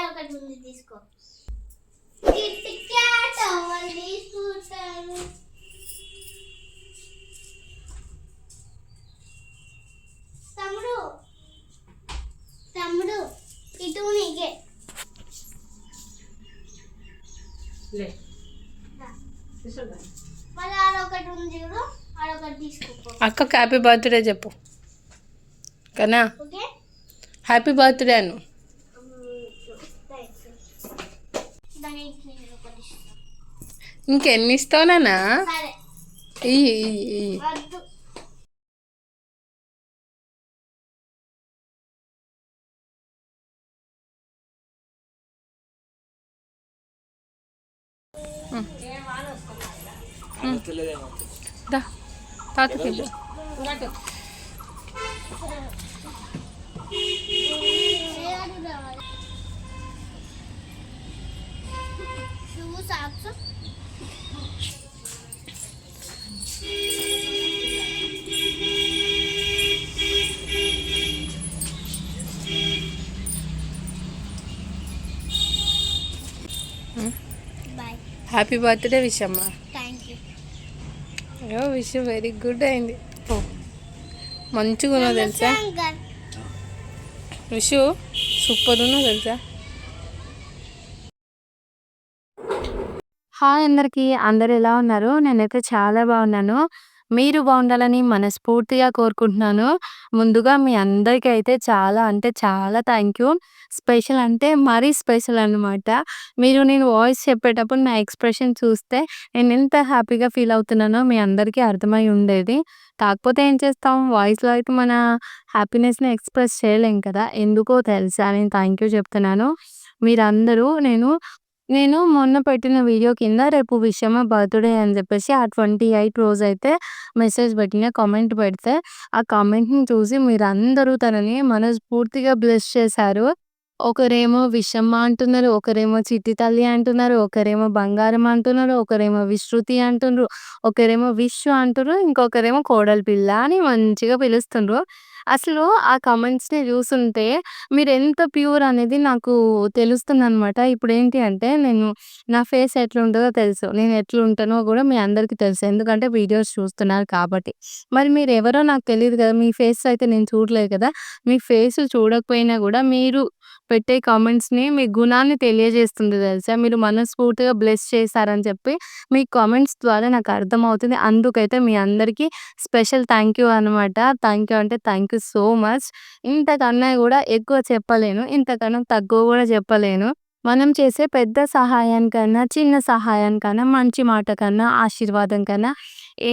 ఒకటి ఉంది తీసుకో. కిట్ క్యాట్ అవల్ తీసుకుంటాను. తమ్ముడు తమ్ముడు ఇటు నీకే లే మళ్ళీ ఆడొకటి ఉంది చూడు, ఆడొకటి తీసుకో. అక్కకి హ్యాపీ బర్త్డే చెప్పు కన్నా. హ్యాపీ బర్త్డే అను. ఇంకెన్ని ఇస్తావునా? తాతకి హ్యాపీ బర్త్డే విష్ అమ్మా. అయ్యో విష్ వెరీ గుడ్ అయింది. మంచిగా ఉన్నావు తెలుసా విష్, సూపర్ ఉన్నావు తెలుసా. హాయ్ అందరికీ, అందరు ఎలా ఉన్నారు? నేనైతే చాలా బాగున్నాను. మీరు బాగుండాలని మనస్ఫూర్తిగా కోరుకుంటున్నాను. ముందుగా మీ అందరికీ అయితే చాలా అంటే చాలా థ్యాంక్ యూ. స్పెషల్ అంటే మరీ స్పెషల్ అనమాట. మీరు నేను వాయిస్ చెప్పేటప్పుడు నా ఎక్స్ప్రెషన్ చూస్తే నేను ఎంత హ్యాపీగా ఫీల్ అవుతున్నానో మీ అందరికీ అర్థమై ఉండేది. కాకపోతే ఏం చేస్తాం, వాయిస్లో అయితే మన హ్యాపీనెస్ని ఎక్స్ప్రెస్ చేయలేం కదా. ఎందుకో తెలుసా నేను థ్యాంక్ యూ చెప్తున్నాను. మీరందరూ నేను నేను మొన్న పెట్టిన వీడియో కింద రేపు విషయమ్మ బర్త్డే అని చెప్పేసి ఆ 28 రోజైతే మెసేజ్ పెట్టిన, కామెంట్ పెడితే ఆ కామెంట్ని చూసి మీరందరూ తనని మనస్ఫూర్తిగా బ్లెస్ చేశారు. ఒకరేమో విషమ్మ అంటున్నారు, ఒకరేమో చిట్టి తల్లి అంటున్నారు, ఒకరేమో బంగారం అంటున్నారు, ఒకరేమో విశ్రుతి అంటుండ్రు, ఒకరేమో విశ్వ అంటున్నారు, ఇంకొకరేమో కోడలి పిల్ల అని మంచిగా పిలుస్తుండ్రు. అసలు ఆ కామెంట్స్ని చూస్తుంటే మీరు ఎంత ప్యూర్ అనేది నాకు తెలుస్తుందనమాట. ఇప్పుడు ఏంటి అంటే నా ఫేస్ ఎట్లుంటుందో తెలుసు, నేను ఎట్లుంటానో కూడా మీ అందరికీ తెలుసు, ఎందుకంటే వీడియోస్ చూస్తున్నారు కాబట్టి. మరి మీరు ఎవరో నాకు తెలియదు కదా, మీ ఫేస్ అయితే నేను చూడలేదు కదా. మీ ఫేస్ చూడకపోయినా కూడా మీరు పెట్టే కామెంట్స్ని మీ గుణాన్ని తెలియజేస్తుంది తెలుసా. మీరు మనస్ఫూర్తిగా బ్లెస్ చేశారని చెప్పి మీ కామెంట్స్ ద్వారా నాకు అర్థమవుతుంది. అందుకైతే మీ అందరికీ స్పెషల్ థ్యాంక్ యూ అనమాట. థ్యాంక్ యూ అంటే థ్యాంక్ యూ సో మచ్. ఇంతకన్నా కూడా ఎక్కువ చెప్పలేను, ఇంతకన్నా తక్కువ కూడా చెప్పలేను. మనం చేసే పెద్ద సహాయానికన్నా, చిన్న సహాయానికన్నా, మంచి మాట కన్నా, ఆశీర్వాదం కన్నా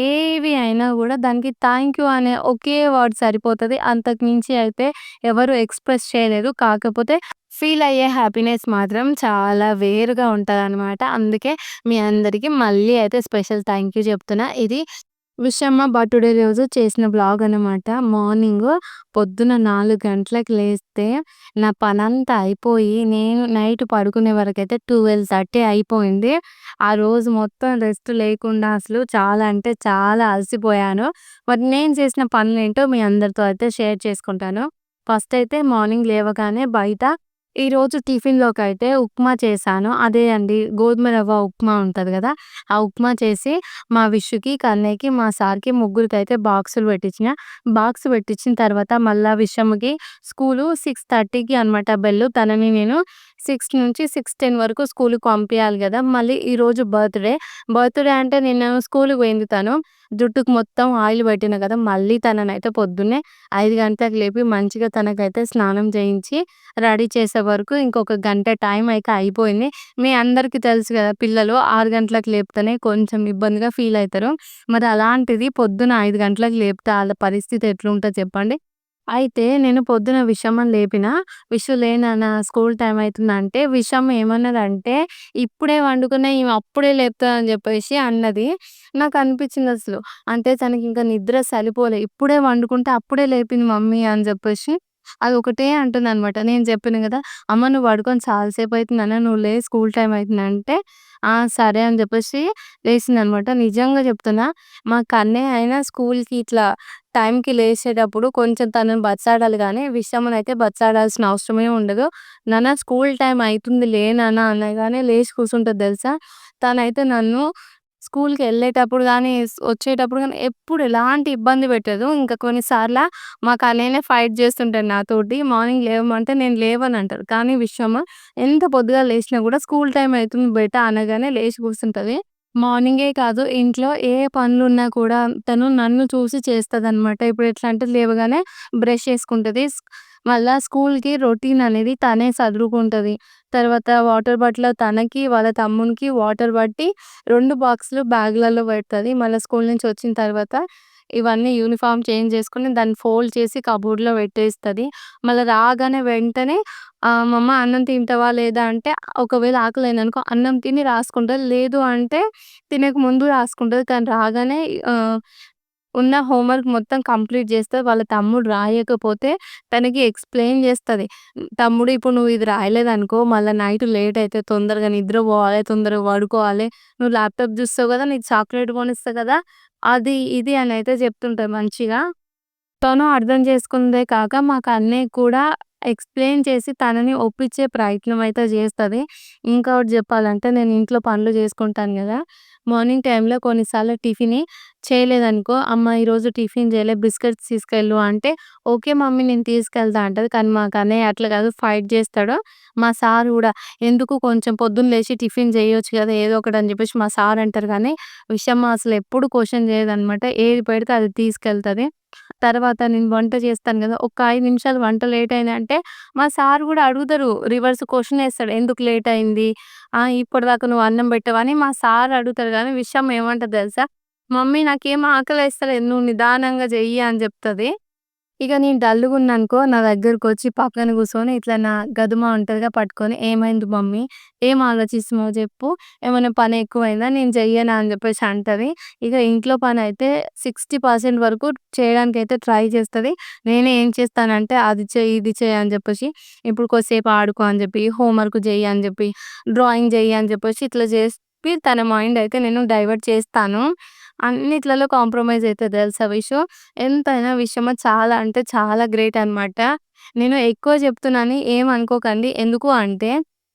ఏవి అయినా కూడా దానికి థ్యాంక్ యూ అనే ఒకే వర్డ్ సరిపోతుంది. అంతకు మించి అయితే ఎవరు ఎక్స్ప్రెస్ చేయలేరు. కాకపోతే ఫీల్ అయ్యే హ్యాపీనెస్ మాత్రం చాలా వేరుగా ఉంటుందన్నమాట. అందుకే మీ అందరికీ మళ్ళీ అయితే స్పెషల్ థ్యాంక్ యూ చెప్తున్నా. ఇది విషయమ్మ బర్త్డే రోజు చేసిన బ్లాగ్ అనమాట. మార్నింగ్ పొద్దున 4 గంటలకు లేస్తే నా పనంతా అయిపోయి నేను నైట్ పడుకునే వరకైతే 12:30 అయిపోయింది. ఆ రోజు మొత్తం రెస్ట్ లేకుండా అసలు చాలా అంటే చాలా అలసిపోయాను. మరి నేను చేసిన పనులేంటో మీ అందరితో అయితే షేర్ చేసుకుంటాను. ఫస్ట్ అయితే మార్నింగ్ లేవగానే బయట ఈరోజు టిఫిన్‌లోకైతే ఉప్మా చేశాను. అదే అండి, గోధుమ రవ్వ ఉప్మా ఉంటది గదా. ఆ ఉప్మా చేసి మా విష్‌కి, కన్నయ్యకి, మా సార్‌కి ముగ్గురికైతే బాక్సులు పెట్టించిన. బాక్స్ పెట్టించిన తర్వాత మళ్ళా విషమ్‌కి స్కూలు 6:30కి అనమాట బెల్లు. తనని నేను 6 నుంచి 6:10 వరకు స్కూలుకి పంపియాలి గదా. మళ్ళీ ఈరోజు బర్త్‌డే. బర్త్‌డే అంటే నేను స్కూలుకి పోయింది తను. జుట్టుకి మొత్తం ఆయిల్ పెట్టిన కదా. మళ్ళీ తననైతే పొద్దున్నే 5 గంటలకు లేపి మంచిగా తనకైతే స్నానం చేయించి రెడీ చేసే వరకు ఇంకొక గంట టైం అయితే అయిపోయింది. మీ అందరికీ తెలుసు కదా, పిల్లలు 6 గంటలకు లేపితేనే కొంచెం ఇబ్బందిగా ఫీల్ అవుతారు. మరి అలాంటిది పొద్దున 5 గంటలకు లేపితే ఆళ్ళ పరిస్థితి ఎట్లుంటది చెప్పండి. అయితే నేను పొద్దున విషమ్మని లేపిన. విషు లే నాన్న స్కూల్ టైం అయితుందంటే విషమ్మ ఏమన్నదంటే, ఇప్పుడే వండుకున్న ఈమె అప్పుడే లేపుతదని చెప్పేసి అన్నది. నాకు అనిపించింది అసలు. అంటే తనకి ఇంకా నిద్ర సరిపోలే. ఇప్పుడే వండుకుంటే అప్పుడే లేపింది మమ్మీ అని చెప్పేసి అదొకటే అంటుందనమాట. నేను చెప్పాను గదా! "అమ్మ నువ్వు పడుకొని చాలా సేపయితుందన్న నువ్వు లే స్కూల్ టైమ్ అయితుందంటే" "ఆ! సరే" అని జెప్పేసి లేసిందనమాట. నిజంగా చెప్తున్నా మా కన్నయ్య అయినా స్కూల్‌కి ఇట్లా టైంకి లేసేటప్పుడు కొంచెం తనని బచ్చాడాలి గానీ, విషమనైతే బచ్చాడాల్సిన అవసరమే ఉండదు. నాన్న స్కూల్ టైమ్ అయితుంది లే నాన్న అనగానే లేచి కూర్చుంటది తెలుసా! తనైతే నన్ను స్కూల్‌కెళ్ళేటప్పుడు గానీ, వచ్చేటప్పుడు గానీ ఎప్పుడు ఎలాంటి ఇబ్బంది పెట్టదు. ఇంకా కొన్ని సార్ల మా కన్నయ్యనే ఫైట్ చేస్తుంటాడు నాతోటి. మార్నింగ్ లేవమంటే నేను లేవనంటాడు. కానీ విషయం ఎంత పొద్దుగాల లేసినా గూడా స్కూల్ టైమ్ అయితుంది బేటా అనగానే లేచి కూర్చుంటది. మార్నింగే కాదు ఇంట్లో ఏ పనులున్నా కూడా తను నన్ను చూసి చేస్తదనమాట. ఇప్పుడు ఎట్లా అంటే లేవగానే బ్రష్ చేసుకుంటది. మళ్ళా స్కూల్‌కి రొటీన్ అనేది తనే సదురుకుంటది. తర్వాత వాటర్ బాటిల్ తనకి, వాళ్ళ తమ్మునికి వాటర్ బట్టి 2 బాక్సులు బ్యాగ్‌లలో పెడతది. మళ్ళా స్కూల్ నుంచి వచ్చిన తర్వాత ఇవన్నీ యూనిఫార్మ్ చేంజ్ చేసుకొని దాన్ని ఫోల్డ్ చేసి కబోర్డ్‌లో పెట్టేస్తది. మళ్ళా రాగానే వెంటనే మమ్మ అన్నం తింటావా లేదా అంటే ఒకవేళ ఆకలైందనుకో అన్నం తిని రాసుకుంటది. లేదు అంటే తినక ముందు రాసుకుంటది. కానీ రాగానే ఆహ్, ఉన్న హోంవర్క్ మొత్తం కంప్లీట్ చేస్తది. వాళ్ళ తమ్ముడు రాయకపోతే తనకి ఎక్స్‌ప్లెయిన్ చేస్తది. తమ్ముడు ఇప్పుడు నువ్వు ఇది రాయలేదనుకో మళ్ళా నైట్ లేట్ అయితది. తొందరగా నిద్రపోవాలి, తొందరగా పడుకోవాలి. నువ్వు ల్యాప్‌టాప్ చూస్తావు కదా! నీకు చాక్లేట్ కొనిస్తా కదా! అది ఇది అనయితే చెప్తుంటది మంచిగా. తను అర్థం చేసుకుందే కాక మాకు అన్నయ్యకి కూడా ఎక్స్‌ప్లెయిన్ చేసి తనని ఒప్పించే ప్రయత్నం అయితే జేస్తది. ఇంకోటి జెప్పాలంటే నేను ఇంట్లో పనులు జేసుకుంటాను గదా! మార్నింగ్ టైమ్‌లో కొన్నిసార్లు టిఫిని చేయలేదనుకో, "అమ్మ ఈరోజు టిఫిన్ జేయలే బిస్కెట్స్ తీసుకెళ్ళు" అంటే, "ఓకే మమ్మీ నేను తీసుకెళ్తా" అంటది. కానీ మా కన్నయ్య అట్లా కాదు ఫైట్ జేస్తాడు. మా సార్ గూడా, "ఎందుకు కొంచెం పొద్దున్న లేచి టిఫిన్ జేయొచ్చు గదా! ఏదో ఒకటి" అని జెప్పేసి మా సార్ అంటారు గానీ, విషయం అసలెప్పుడు క్వెషన్ జేయదనమాట. ఏది పెడితే అది తీసుకెళ్తది. తర్వాత నేను వంట చేస్తాను గదా! ఒక 5 నిమిషాలు వంట లేట్ అయిందంటే, మా సార్ గూడా అడుగుతారు. రివర్స్ క్వెషన్ ఏస్తాడు. "ఎందుకు లేట్ అయింది? ఇప్పటిదాకా నువ్వు అన్నం పెట్టావా?" అని మా సార్ అడుగుతారు గానీ, విషయం ఏమంటది తెలుసా? "మమ్మీ నాకేం ఆకలేస్తలేదు. నువ్వు నిదానంగా చెయ్యి" అని జెప్తది. ఇక నేను డల్లుగున్నానుకో, నా దగ్గరకొచ్చి పక్కన కూర్చొని ఇట్లా నా గదుమ ఉంటదిగా పట్టుకొని, "ఏమైంది మమ్మీ? ఏం ఆలోచిస్తున్నావు జెప్పు? ఏమైనా పని ఎక్కువైందా? నేను చెయ్యనా?" అని జెప్పేసి అంటది. ఇక ఇంట్లో పనైతే 60% వరకు చేయడానికైతే ట్రై చేస్తది. నేనే ఏం చేస్తానంటే, అది చెయ్యి, ఇది చెయ్యి అని జెప్పేసి, ఇప్పుడు కొద్దిసేపు ఆడుకో అని జెప్పి, హోంవర్క్ జెయ్యి అని జెప్పి, డ్రాయింగ్ జెయ్యి అని జెప్పేసి ఇట్లా చెప్పి తన మైండ్ అయితే నేను డైవర్ట్ చేస్తాను. అన్నిట్లలో కాంప్రమైజ్ అయితది తెలుసా విషు. ఎంతైనా విషయము చాలా అంటే చాలా గ్రేట్ అనమాట. నేను ఎక్కువ చెప్తున్నానని ఏమనుకోకండి. ఎందుకు అంటే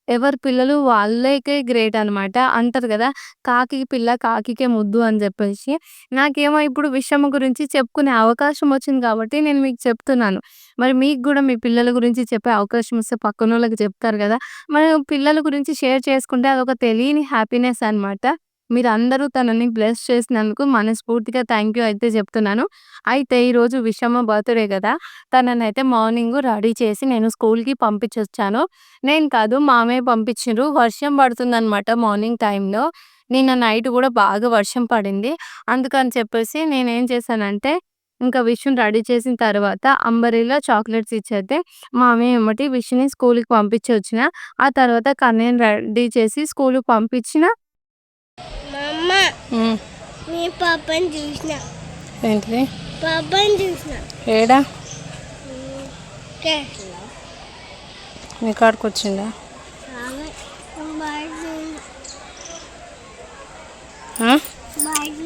ఎవరి పిల్లలు వాళ్ళకే గ్రేట్ అనమాట. అంటారు గదా! కాకికి పిల్ల కాకికే ముద్దు అని జెప్పేసి. నాకేమో ఇప్పుడు విషయం గురించి చెప్పుకునే అవకాశం వచ్చింది కాబట్టి నేను మీకు చెప్తున్నాను. మరి మీకు గూడా మీ పిల్లల గురించి చెప్పే అవకాశం వస్తే పక్కనోళ్ళకి చెప్తారు గదా! మరి పిల్లల గురించి షేర్ చేసుకుంటే అదొక తెలియని హ్యాపీనెస్ అనమాట. మీరందరూ తనని బ్లెస్ చేసినందుకు మనస్ఫూర్తిగా థ్యాంక్ యూ అయితే చెప్తున్నాను. అయితే ఈరోజు విషమ బర్త్‌డే గదా! తననైతే మార్నింగు రెడీ చేసి నేను స్కూల్‌కి పంపించొచ్చాను. నేను కాదు మామయ్య పంపించిండ్రు. వర్షం పడుతుందనమాట మార్నింగ్ టైమ్‌లో. నిన్న నైట్ గూడా బాగా వర్షం పడింది. అందుకని చెప్పేసి నేనేం చేశానంటే, ఇంకా విష్‌ని రెడీ చేసిన తర్వాత అంబరెల్లా చాక్లెట్స్ ఇచ్చైతే మామయ్య ఎమ్మటే విష్‌ని స్కూల్‌కి పంపించొచ్చిన. ఆ తర్వాత కన్నయ్యని రెడీ చేసి స్కూల్‌కి పంపించిన. మమ్మ హ్మ్. నీ పాపని చూసిన ఏంటిది? పాపని చూసిన ఏడా? క్లాస్లో మీ కాడికొచ్చిందా? ఆమె బయట ఆ? బయట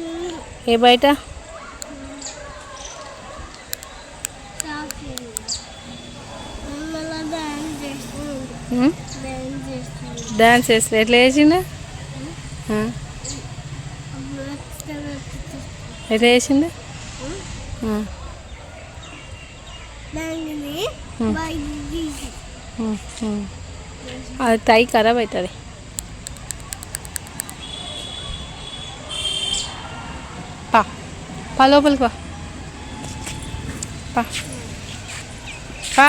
ఏ బయట? మమ్మల్ని డాన్స్ చేస్తుంది హ్మ్. డాన్స్ చేస్తుంది డాన్స్ చేస్తరు. ఎట్లా చేసిండు? ఆ. ఎట్లా చేసిండు? ఆ. దాన్ని బయట తీసి హ్మ్. హ్మ్. అది తై ఖరాబ్ అవుతుంది. పా పా లోపలికి పా పా పా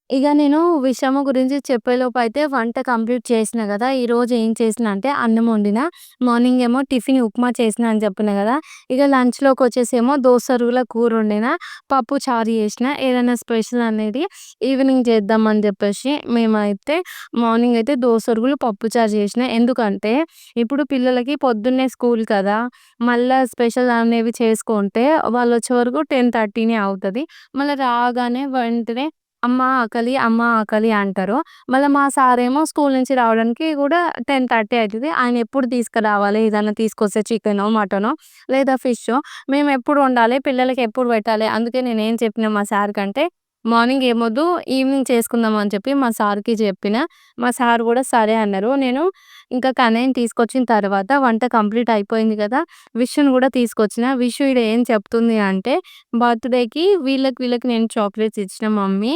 ఇగ నేను విషయము గురించి చెప్పేలోపయితే వంట కంప్లీట్ చేసినా గదా! ఈరోజు ఏం చేసినా అంటే అన్నం వండినా. మార్నింగ్ ఏమో టిఫిన్ ఉప్మా చేసినా అని చెప్పినా గదా! ఇగ లంచ్‌లోకొచ్చేసేమో దోసరుగుల కూరొండినా, పప్పు చారు చేసినా. ఏదైనా స్పెషల్ అనేది ఈవినింగ్ చేద్దామని చెప్పేసి మేమైతే మార్నింగ్ అయితే దోసరుగులు, పప్పు చారు చేసినా. ఎందుకంటే ఇప్పుడు పిల్లలకి పొద్దున్నే స్కూల్ కదా! మళ్ళా స్పెషల్ అనేవి చేసుకుంటే వాళ్ళొచ్చే వరకు 10:30నే అవుతది. మళ్ళా రాగానే వెంటనే అమ్మ ఆకలి, అమ్మ ఆకలి అంటారు. మళ్ళా మా సారేమో స్కూల్ నుంచి రావడానికి గూడా 10:30 అయితది. ఆయనెప్పుడు తీసుకురావాలి, ఏదన్నా తీసుకొస్తే చికెనో, మటనో లేదా ఫిషో మేమెప్పుడు వండాలి, పిల్లలకెప్పుడు పెట్టాలి. అందుకే నేనేం చెప్పినా మా సార్‌కంటే, మార్నింగ్ ఏమొద్దు, ఈవినింగ్ చేసుకుందాం అని చెప్పి మా సార్‌కి చెప్పిన. మా సార్ గూడా సరే అన్నారు. నేను ఇంకా కన్నయ్యని తీసుకొచ్చిన తర్వాత వంట కంప్లీట్ అయిపోయింది గదా! విష్‌ని గూడా తీసుకొచ్చిన. విషు ఈడ ఏం చెప్తుంది అంటే, బర్త్‌డేకి వీళ్ళకి నేను చాక్లెట్స్ ఇచ్చిన మమ్మీ.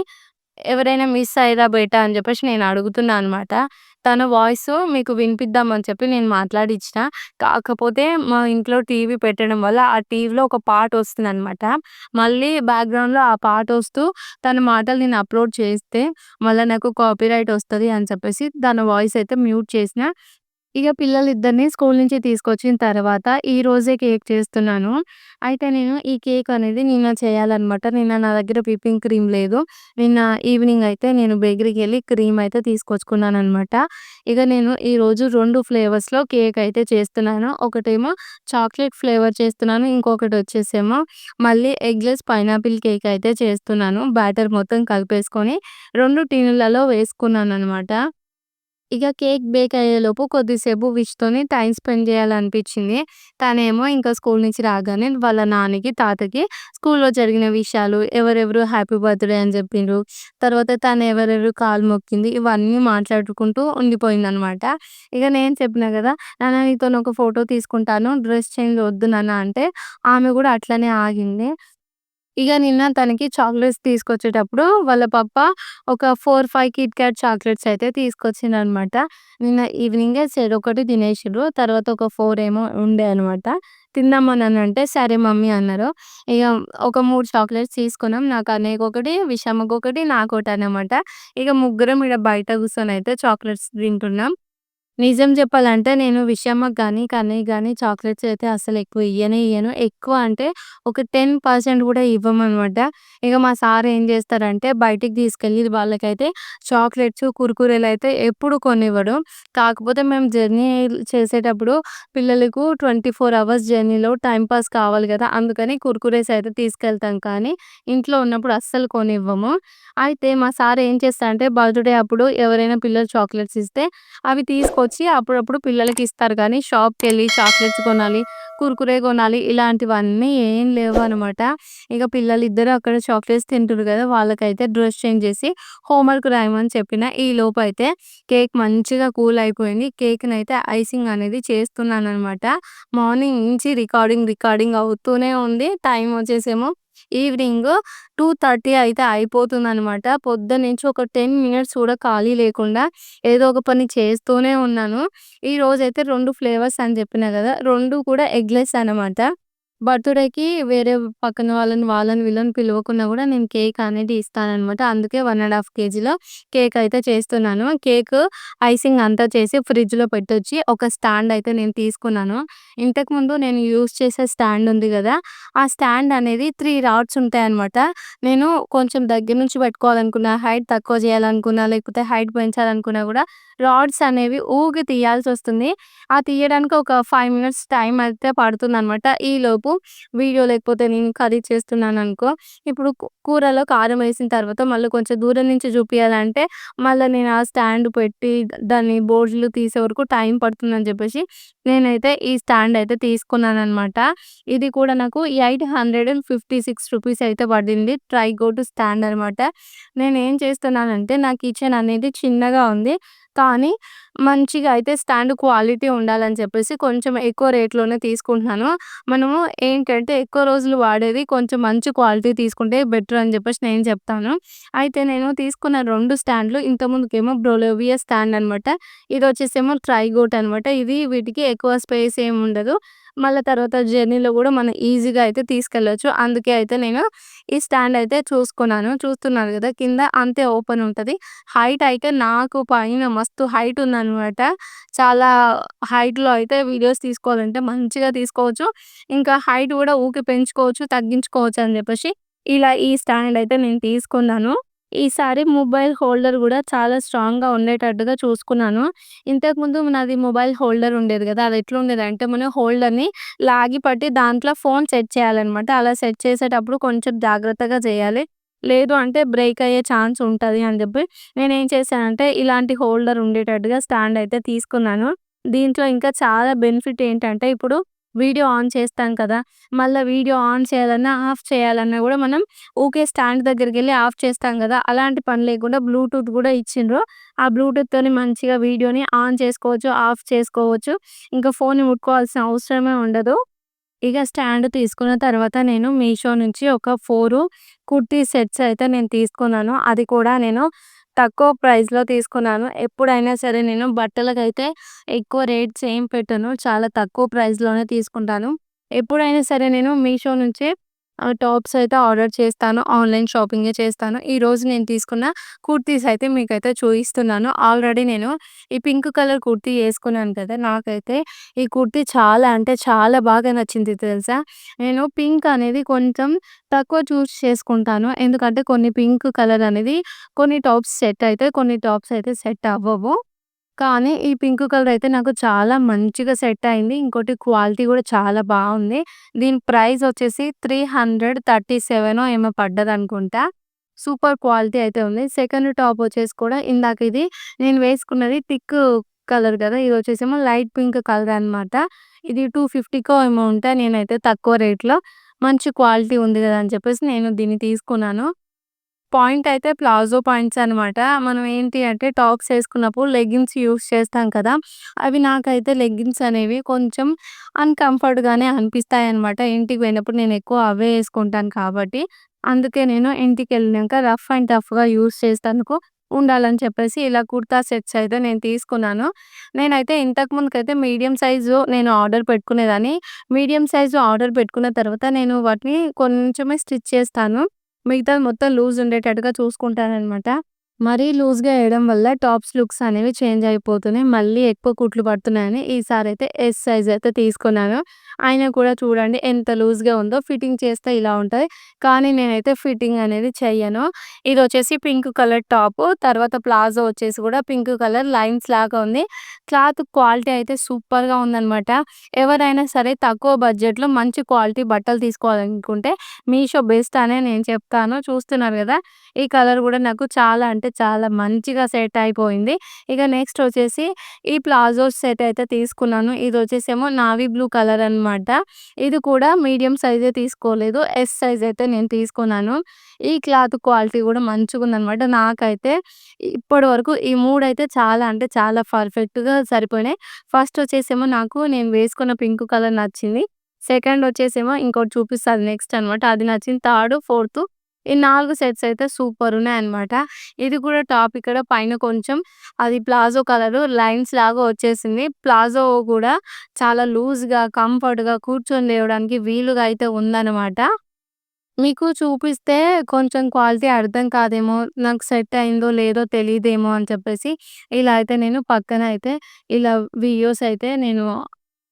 ఎవరైనా మిస్ అయ్యిర్రా బేటా అని జెప్పేసి నేను అడుగుతున్నా అనమాట. తన వాయిసు మీకు వినిపిద్దామని చెప్పి నేను మాట్లాడిచ్చిన. కాకపోతే మా ఇంట్లో టీవీ పెట్టడం వల్ల ఆ టీవీలో ఒక పాటొస్తుందనమాట. మళ్ళీ బ్యాక్‌గ్రౌండ్‌లో ఆ పాటొస్తూ తన మాటలు నేను అప్‌లోడ్ చేస్తే మళ్ళా నాకు కాపీరైట్ ఒస్తది అని చెప్పేసి తన వాయిస్ అయితే మ్యూట్ చేసిన. ఇగ పిల్లలిద్దరిని స్కూల్ నుంచి తీసుకొచ్చిన తర్వాత ఈరోజే కేక్ చేస్తున్నాను. అయితే నేను ఈ కేక్ అనేది నిన్న చేయాలనమాట. నిన్న నా దగ్గర విప్పింగ్ క్రీమ్ లేదు. నిన్న ఈవినింగ్ అయితే నేను బేకరీకెళ్ళి క్రీమ్ అయితే తీసుకొచ్చుకున్నాననమాట. ఇగ నేను ఈరోజు 2 ఫ్లేవర్స్‌లో కేక్ అయితే చేస్తున్నాను. ఒకటేమో చాక్లేట్ ఫ్లేవర్ చేస్తున్నాను. ఇంకొకటొచ్చేసేమో మళ్ళీ ఎగ్‌లెస్ పైనాపిల్ కేక్ అయితే చేస్తున్నాను. బ్యాటర్ మొత్తం కలిపేసుకొని 2 టిన్నులలో వేసుకున్నాననమాట. ఇక కేక్ బేక్ అయ్యేలోపు కొద్దిసేపు విష్‌తోని టైమ్ స్పెండ్ జేయాలనిపిచ్చింది. తనేమో ఇంకా స్కూల్ నుంచి రాగానే వాళ్ళ నాన్నకి, తాతకి స్కూల్‌లో జరిగిన విషయాలు, ఎవరెవరు హ్యాపీ బర్త్‌డే అని జెప్పిండ్రు, తర్వాత తను ఎవరెవరు కాళ్ళు మొక్కింది, ఇవన్నీ మాట్లాడుకుంటూ ఉండిపోయిందనమాట. ఇక నేను చెప్పినా గదా! నాన్న నీతోని ఒక ఫోటో తీసుకుంటాను. డ్రెస్ చేంజ్ వద్దు నాన్న అంటే, ఆమె గూడా అట్లనే ఆగింది. ఇగ నిన్న తనకి చాక్లెట్స్ తీసుకొచ్చేటప్పుడు వాళ్ళ పప్ప ఒక 4, 5 కిట్ క్యాట్ చాక్లెట్స్ అయితే తీసుకొచ్చిండనమాట. నిన్న ఈవినింగే చెరొకటి తినేషిర్రు. తర్వాత ఒక 4 ఏమో ఉండే అనమాట. తిందామననంటే, "సరే మమ్మీ" అన్నారు. ఇగ ఒక 3 చాక్లెట్స్ తీసుకున్నాం. నాకు అన్నయ్యకొకటి, విషమ్మకొకటి, నాకోటనమాట. ఇగ ముగ్గురం ఈడ బయట కూర్చొనయితే చాక్లెట్స్ తింటున్నాం. నిజం చెప్పాలంటే నేను విషయమ్మకి గానీ, కన్నయ్యకి గానీ చాక్లెట్స్ అయితే అస్సలెక్కువ ఇయ్యనే ఇయ్యను. ఎక్కువ అంటే ఒక 10% గూడా ఇవ్వమనమాట. ఇగ మా సార్ ఏం జేస్తారంటే బయటికి తీసుకెళ్ళి వాళ్ళకైతే చాక్లెట్స్, కుర్కురేలయితే ఎప్పుడు కొనివ్వడు. కాకపోతే మేము జర్నీ చేసేటప్పుడు పిల్లలకు 24 అవర్స్ జర్నీలో టైమ్ పాస్ కావాలి గదా! అందుకని కుర్కురేస్ అయితే తీసుకెళ్తాం కానీ, ఇంట్లో ఉన్నప్పుడు అస్సలు కొనివ్వము. అయితే మా సార్ ఏం చేస్తారంటే బర్త్‌డే అప్పుడు ఎవరైనా పిల్లలు చాక్లెట్స్ ఇస్తే అవి తీసుకొచ్చి అప్పుడప్పుడు పిల్లలకిస్తారు గానీ, షాప్‌కెళ్ళి చాక్లెట్స్ కొనాలి, కుర్కురే కొనాలి ఇలాంటివన్నీ ఏం లేవనమాట. ఇక పిల్లలిద్దరూ అక్కడ చాక్లెట్స్ తింటుర్రు గదా! వాళ్ళకైతే డ్రెస్ చేంజ్ చేసి హోంవర్క్ రాయమని చెప్పిన. ఈలోపైతే కేక్ మంచిగా కూల్ అయిపోయింది. కేక్‌నైతే ఐసింగ్ అనేది చేస్తున్నాననమాట. మార్నింగ్ నుంచి రికార్డింగ్ అవుతూనే ఉంది. టైం వచ్చేసేమో ఈవినింగ్ 2:30 అయితే అయిపోతుందనమాట. పొద్దున్నుంచి ఒక 10 మినిట్స్ కూడా ఖాళీ లేకుండా ఏదో ఒక పని చేస్తూనే ఉన్నాను. ఈరోజైతే 2 ఫ్లేవర్స్ అని చెప్పినా గదా! 2 కూడా ఎగ్‌లెస్ అనమాట. బర్త్‌డేకి వేరే పక్కన వాళ్ళని వీళ్ళని పిలవకున్నా గూడా నేను కేక్ అనేది ఇస్తాననమాట. అందుకే 1 ½ కేజీలో కేక్ అయితే చేస్తున్నాను. కేకు ఐసింగ్ అంతా చేసి ఫ్రిడ్జ్‌లో పెట్టొచ్చి ఒక స్టాండ్ అయితే నేను తీసుకున్నాను. ఇంతకుముందు నేను యూజ్ చేసే స్టాండ్ ఉంది గదా! ఆ స్టాండ్ అనేది 3 రాడ్స్ ఉంటాయనమాట. నేను కొంచెం దగ్గర నుంచి పెట్టుకోవాలనుకున్నా, హైట్ తక్కువ చేయాలనుకున్నా, లేకపోతే హైట్ పెంచాలనుకున్నా గూడా రాడ్స్ అనేవి ఊకే తీయాల్సొస్తుంది. ఆ తీయడానికి ఒక 5 మినిట్స్ టైం అయితే పడుతుందనమాట. ఈలోపు వీడియో లేకపోతే నేను కర్రీ చేస్తున్నాననుకో, ఇప్పుడు కూరలో కారం వేసిన తర్వాత మళ్ళీ కొంచెం దూరం నుంచి చూపియాలంటే, మళ్ళా నేను ఆ స్టాండ్ పెట్టి దాన్ని బోర్డ్‌లు తీసే వరకు టైం పడుతుందని చెప్పేసి, నేనైతే ఈ స్టాండ్ అయితే తీసుకున్నాననమాట. ఇది కూడా నాకు ₹856 అయితే పడింది. ట్రైకోట్ స్టాండ్ అనమాట. నేనేం చేస్తున్నానంటే, నా కిచెన్ అనేది చిన్నగా ఉంది. కానీ మంచిగా అయితే స్టాండ్ క్వాలిటీ ఉండాలని చెప్పేసి కొంచెం ఎక్కువ రేట్‌లోనే తీసుకుంటున్నాను. మనము ఏంటంటే ఎక్కువ రోజులు వాడేది కొంచెం మంచి క్వాలిటీ తీసుకుంటే బెటర్ అని చెప్పేసి నేను చెప్తాను. అయితే నేను తీసుకున్న 2 స్టాండ్‌లు ఇంతకుముందుకేమో బ్రోలోవియా స్టాండ్ అనమాట. ఇదొచ్చేసేమో ట్రైగోట్ అనమాట. ఇది వీటికి ఎక్కువ స్పేస్ ఏముండదు. మళ్ళా తర్వాత జర్నీలో గూడా మనం ఈజీగా అయితే తీసుకెళ్ళొచ్చు. అందుకే అయితే నేను ఈ స్టాండ్ అయితే చూస్తున్నారు గదా! కింద అంతే ఓపెన్ ఉంటది. హైట్ అయితే నాకు పైన మస్తు హైట్ ఉందనమాట. చాలా హైట్‌లో అయితే వీడియోస్ తీసుకోవాలంటే మంచిగా తీసుకోవచ్చు. ఇంకా హైట్ గూడా ఊకే పెంచుకోవచ్చు, తగ్గించుకోవచ్చు అని జెప్పేసి ఇలా ఈ స్టాండ్ అయితే నేను తీసుకున్నాను. ఈసారి మొబైల్ హోల్డర్ గూడా చాలా స్ట్రాంగ్‌గా ఉండేటట్టుగా చూసుకున్నాను. ఇంతకుముందు నాది మొబైల్ హోల్డర్ ఉండేది గదా! అది ఎట్లుండేదంటే మనం హోల్డర్‌ని లాగి పట్టి దాంట్లో ఫోన్ సెట్ చేయాలనమాట. అలా సెట్ చేసేటప్పుడు కొంచెం జాగ్రత్తగా చేయాలి. లేదు అంటే బ్రేక్ అయ్యే ఛాన్స్ ఉంటది అని జెప్పి నేనేం చేశానంటే ఇలాంటి హోల్డర్ ఉండేటట్టుగా స్టాండ్ అయితే తీసుకున్నాను. దీంట్లో ఇంకా చాలా బెనిఫిట్ ఏంటంటే ఇప్పుడు వీడియో ఆన్ చేస్తాం కదా! మళ్ళా వీడియో ఆన్ చేయాలన్నా, ఆఫ్ చేయాలన్నా గూడా మనం ఊకే స్టాండ్ దగ్గరికెళ్ళి ఆఫ్ చేస్తాం గదా! అలాంటి పని లేకుండా బ్లూటూత్ గూడా ఇచ్చిండ్రు. ఆ బ్లూటూత్‌తోని మంచిగా వీడియోని ఆన్ చేసుకోవచ్చు, ఆఫ్ చేసుకోవచ్చు. ఇంకా ఫోన్‌ని ముట్టుకోవాల్సిన అవసరమే ఉండదు. ఇగ స్టాండ్ తీసుకున్న తర్వాత నేను మీషో నుంచి ఒక 4 కుర్తీ సెట్స్ అయితే నేను తీసుకున్నాను. అది కూడా నేను తక్కువ ప్రైస్‌లో తీసుకున్నాను. ఎప్పుడైనా సరే నేను బట్టలకైతే ఎక్కువ రేట్స్ ఏం పెట్టను. చాలా తక్కువ ప్రైస్‌లోనే తీసుకుంటాను. ఎప్పుడైనా సరే నేను మీషో నుంచే టాప్స్ అయితే ఆర్డర్ చేస్తాను. ఆన్‌లైన్ షాపింగే చేస్తాను. ఈరోజు నేను తీసుకున్న కుర్తీస్ అయితే మీకైతే చూయిస్తున్నాను. ఆల్రెడీ నేను ఈ పింక్ కలర్ కుర్తీ యేసుకున్నాను కదా! నాకైతే ఈ కుర్తీ చాలా అంటే చాలా బాగా నచ్చింది తెలుసా! నేను పింక్ అనేది కొంచెం తక్కువ చూజ్ చేసుకుంటాను. ఎందుకంటే కొన్ని పింక్ కలర్ అనేది కొన్ని టాప్స్ సెట్ అయితాయి. కొన్ని టాప్స్ అయితే సెట్ అవ్వవు. కానీ ఈ పింక్ కలర్ అయితే నాకు చాలా మంచిగా సెట్ అయింది. ఇంకోటి క్వాలిటీ గూడా చాలా బావుంది. దీని ప్రైస్ వచ్చేసి 337 ఏమో పడ్డదనుకుంటా. సూపర్ క్వాలిటీ అయితే ఉంది. సెకండ్ టాప్ వచ్చేసి కూడా ఇందాక ఇది నేను వేసుకున్నది థిక్ కలర్ గదా! ఇదొచ్చేసేమో లైట్ పింక్ కలర్ అనమాట. ఇది 250కో ఏమో ఉంటే నేనైతే తక్కువ రేట్‌లో మంచి క్వాలిటీ ఉంది గదా! అని చెప్పేసి నేను దీన్ని తీసుకున్నాను. పాయింట్ అయితే ప్లాజో పాయింట్స్ అనమాట. మనం ఏంటి అంటే టాప్స్ ఏసుకున్నప్పుడు లెగ్గింగ్స్ యూజ్ చేస్తాం కదా! అవి నాకైతే లెగ్గింగ్స్ అనేవి కొంచెం అన్‌కంఫర్ట్‌గానే అనిపిస్తాయన్నమాట. ఇంటికి పోయినప్పుడు నేను ఎక్కువ అవే ఏసుకుంటాను కాబట్టి. అందుకే నేను ఇంటికెళ్ళినంక రఫ్ అండ్ టఫ్‌గా యూజ్ చేసేందుకు ఉండాలని చెప్పేసి ఇలా కుర్తా సెట్స్ అయితే నేను తీసుకున్నాను. నేనైతే ఇంతకు ముందుకైతే మీడియం సైజు నేను ఆర్డర్ పెట్టుకునేదాన్ని. మీడియం సైజు ఆర్డర్ పెట్టుకున్న తర్వాత నేను వాటిని కొంచెమే స్టిచ్ చేస్తాను. మిగతాది మొత్తం లూజ్ ఉండేటట్టుగా చూసుకుంటాననమాట. మరీ లూజ్‌గా ఎయడం వల్ల టాప్స్ లుక్స్ అనేవి చేంజ్ అయిపోతున్నాయి. మళ్ళీ ఎక్కువ కుట్లు పడుతున్నాయని ఈసారైతే ఎస్ సైజ్ అయితే తీసుకున్నాను. అయినా కూడా చూడండి ఎంత లూజ్‌గా ఉందో. ఫిట్టింగ్ చేస్తే ఇలా ఉంటది. కానీ నేనైతే ఫిట్టింగ్ అనేది చెయ్యను. ఇదొచ్చేసి పింక్ కలర్ టాపు. తర్వాత ప్లాజో వచ్చేసి కూడా పింక్ కలర్ లైన్స్ లాగా ఉంది. క్లాత్ క్వాలిటీ అయితే సూపర్‌గా ఉందనమాట. ఎవరైనా సరే తక్కువ బడ్జెట్‌లో మంచి క్వాలిటీ బట్టలు తీసుకోవాలనుకుంటే మీషో బెస్ట్ అనే నేను చెప్తాను. చూస్తున్నారు గదా! ఈ కలర్ గూడా నాకు చాలా అంటే చాలా మంచిగా సెట్ అయిపోయింది. ఇక నెక్స్ట్ వచ్చేసి ఈ ప్లాజో సెట్ అయితే తీసుకున్నాను. ఇదొచ్చేసేమో నావీ బ్లూ కలర్ అనమాట. ఇది కూడా మీడియం సైజే తీసుకోలేదు. ఎస్ సైజ్ అయితే నేను తీసుకున్నాను. ఈ క్లాత్ క్వాలిటీ గూడా మంచిగుందనమాట. నాకైతే ఇప్పటి వరకు ఈ 3 అయితే చాలా అంటే చాలా పర్ఫెక్ట్‌గా సరిపోయినాయి. ఫస్ట్ వచ్చేసేమో నాకు నేను వేసుకున్న పింక్ కలర్ నచ్చింది. సెకండ్ వచ్చేసేమో ఇంకోటి చూపిస్తా అది నెక్స్ట్ అనమాట. అది నచ్చింది. థర్డ్, ఫోర్త్ ఈ 4 సెట్స్ అయితే సూపరున్నాయన్నమాట. ఇది కూడా టాప్ ఇక్కడ పైన కొంచెం అది ప్లాజో కలరు లైన్స్ లాగా వచ్చేసింది. ప్లాజో కూడా చాలా లూజ్‌గా, కంఫర్ట్‌గా కూర్చొని లేవడానికి వీలుగా అయితే ఉందన్నమాట. మీకు చూపిస్తే కొంచెం క్వాలిటీ అర్థం కాదేమో, నాకు సెట్ అయిందో లేదో తెలీదేమో అని చెప్పేసి ఇలా అయితే నేను పక్కన అయితే ఇలా వీడియోస్ అయితే నేను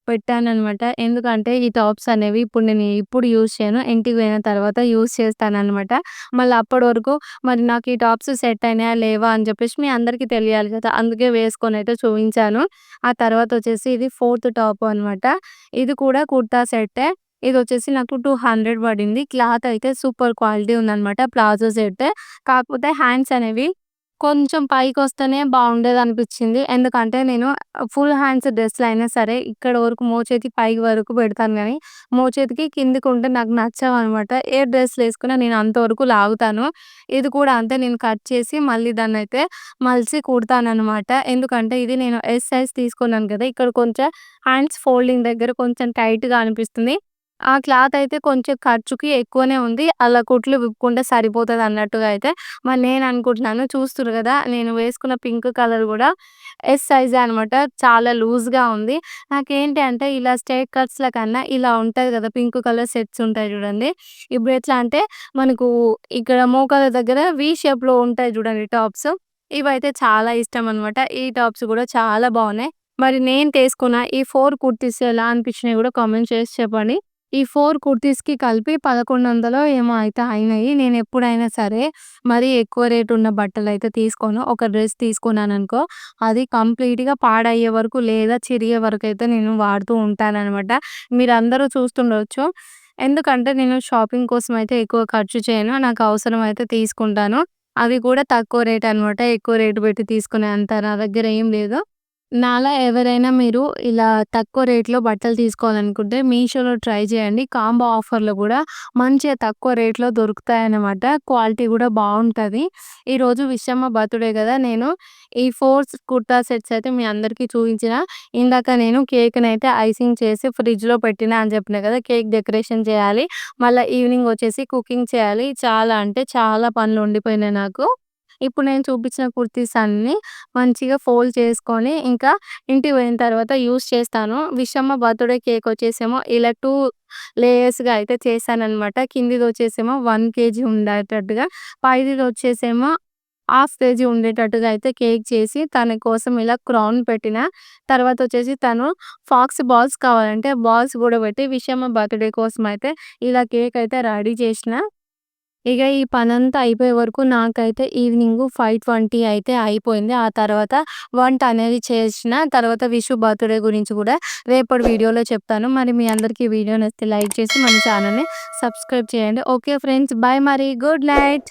పెట్టాననమాట. ఎందుకంటే ఈ టాప్స్ అనేవి ఇప్పుడు యూజ్ చేయను. ఇంటికి పోయిన తర్వాత యూజ్ చేస్తాననమాట. మళ్ళీ అప్పటి వరకు మరి నాకు ఈ టాప్స్ సెట్ అయినాయా? లేవా? అని చెప్పేసి మీ అందరికీ తెలియాలి కదా! అందుకే వేసుకొనైతే చూయించాను. ఆ తర్వాత వచ్చేసి ఇది ఫోర్త్ టాప్ అనమాట. ఇది కూడా కుర్తా సెట్టే. ఇదొచ్చేసి నాకు 200 పడింది. క్లాత్ అయితే సూపర్ క్వాలిటీ ఉందనమాట. Palazzo set. కాకపోతే హ్యాండ్స్ అనేవి కొంచెం పైకొస్తేనే బావుండేదనిపిచ్చింది. ఎందుకంటే నేను ఫుల్ హ్యాండ్స్ డ్రెస్‌లో అయినా సరే ఇక్కడ వరకు మోచేతి పైకి వరకు పెడతాను గానీ, మోచేతికి కిందకుంటే నాకు నచ్చవనమాట. ఏ డ్రెస్‌లేసుకున్నా నేను అంతవరకు లాగుతాను. ఇది కూడా అంతే నేను కట్ చేసి మళ్ళీ దాన్నయితే మలిచి కుడతాననమాట. ఎందుకంటే ఇది నేను ఎస్ సైజ్ తీసుకున్నాను కదా! ఇక్కడ కొంచెం హ్యాండ్స్ ఫోల్డింగ్ దగ్గర కొంచెం టైట్‌గా అనిపిస్తుంది. ఆ క్లాత్ అయితే కొంచెం ఖర్చుకి ఎక్కువనే ఉంది. అలా కుట్లు విప్పుకుంటే సరిపోతదన్నట్టుగా అయితే మరి నేననుకుంటున్నాను. చూస్తుర్రు గదా! నేను వేసుకున్న పింక్ కలర్ గూడా ఎస్ సైజే అనమాట. చాలా లూజ్‌గా ఉంది. నాకేంటి అంటే ఇలా స్ట్రెయిట్ కట్స్‌ల కన్నా ఇలా ఉంటది గదా! పింక్ కలర్ సెట్స్ ఉంటాయి జూడండి. ఇప్పుడు ఎట్లా అంటే మనకు ఇక్కడ మోకాళ్ళ దగ్గర వి షేప్‌లో ఉంటాయి జూడండి టాప్స్. ఇవైతే చాలా ఇష్టమనమాట. ఈ టాప్స్ గూడా చాలా బావున్నాయి. మరి నేను తీసుకున్న ఈ 4 కుర్తీస్ ఎలా అనిపించినాయి గూడా కామెంట్ చేసి చెప్పండి. ఈ 4 కుర్తీస్‌కి కలిపి 1100 ఏమో అయితే అయినాయి. నేనెప్పుడైనా సరే మరీ ఎక్కువ రేట్ ఉన్న బట్టలైతే తీసుకోను. ఒక డ్రెస్ తీసుకున్నాననుకో అది కంప్లీట్‌గా పాడయ్యే వరకు లేదా చిరిగే వరకైతే నేను వాడుతూ ఉంటాననమాట. మీరందరూ చూస్తుండొచ్చు. ఎందుకంటే నేను షాపింగ్ కోసం అయితే ఎక్కువ ఖర్చు చేయను. నాకు అవసరమైతే తీసుకుంటాను. అవి కూడా తక్కువ రేట్ అనమాట. ఎక్కువ రేట్ పెట్టి తీసుకునే అంత నా దగ్గర ఏం లేదు. నాలా ఎవరైనా మీరు ఇలా తక్కువ రేట్‌లో బట్టలు తీసుకోవాలనుకుంటే మీషోలో ట్రై చేయండి. కాంబో ఆఫర్‌లో గూడా మంచిగా తక్కువ రేట్‌లో దొరుకుతాయన్నమాట. క్వాలిటీ గూడా బావుంటది. ఈరోజు విషమ్మ బర్త్‌డే గదా! నేను ఈ 4 కుర్తా సెట్స్ అయితే మీ అందరికీ చూయించిన. ఇందాక నేను కేక్‌నైతే ఐసింగ్ చేసి ఫ్రిడ్జ్‌లో పెట్టినా అని చెప్పినా గదా! కేక్ డెకరేషన్ చేయాలి. మళ్ళా ఈవినింగ్ వచ్చేసి కుకింగ్ చేయాలి. చాలా అంటే చాలా పనులు ఉండిపోయినాయి నాకు. ఇప్పుడు నేను చూపించిన కుర్తీస్ అన్నీ మంచిగా ఫోల్డ్ చేసుకొని, ఇంకా ఇంటికి పోయిన తర్వాత యూజ్ చేస్తాను. విషమ్మ బర్త్‌డే కేక్ వచ్చేసేమో ఇలా 2 లేయర్స్‌గా అయితే చేశాననమాట. కిందిదొచ్చేసేమో 1 కేజీ ఉండేటట్టుగా, పైదిదొచ్చేసేమో హాఫ్ కేజీ ఉండేటట్టుగా అయితే కేక్ చేసి తన కోసం ఇలా క్రౌన్ పెట్టిన. తర్వాతొచ్చేసి తను ఫాక్స్ బాల్స్ కావాలంటే బాల్స్ గూడా పెట్టి విషమ్మ బర్త్‌డే కోసమయితే ఇలా కేక్ అయితే రెడీ చేషిన. ఇగ ఈ పనంతా అయిపోయే వరకు నాకైతే ఈవినింగు 5:20 అయితే అయిపోయింది. ఆ తర్వాత వంట అనేది చేసిన. తర్వాత విషు బర్త్‌డే గురించి గూడా రేపటి వీడియోలో చెప్తాను. మరి మీ అందరికీ ఈ వీడియో నచ్చితే లైక్ చేసి మన ఛానెల్‌ని సబ్స్క్రైబ్ చేయండి. Okay friends. బాయ్ మరి. Good night.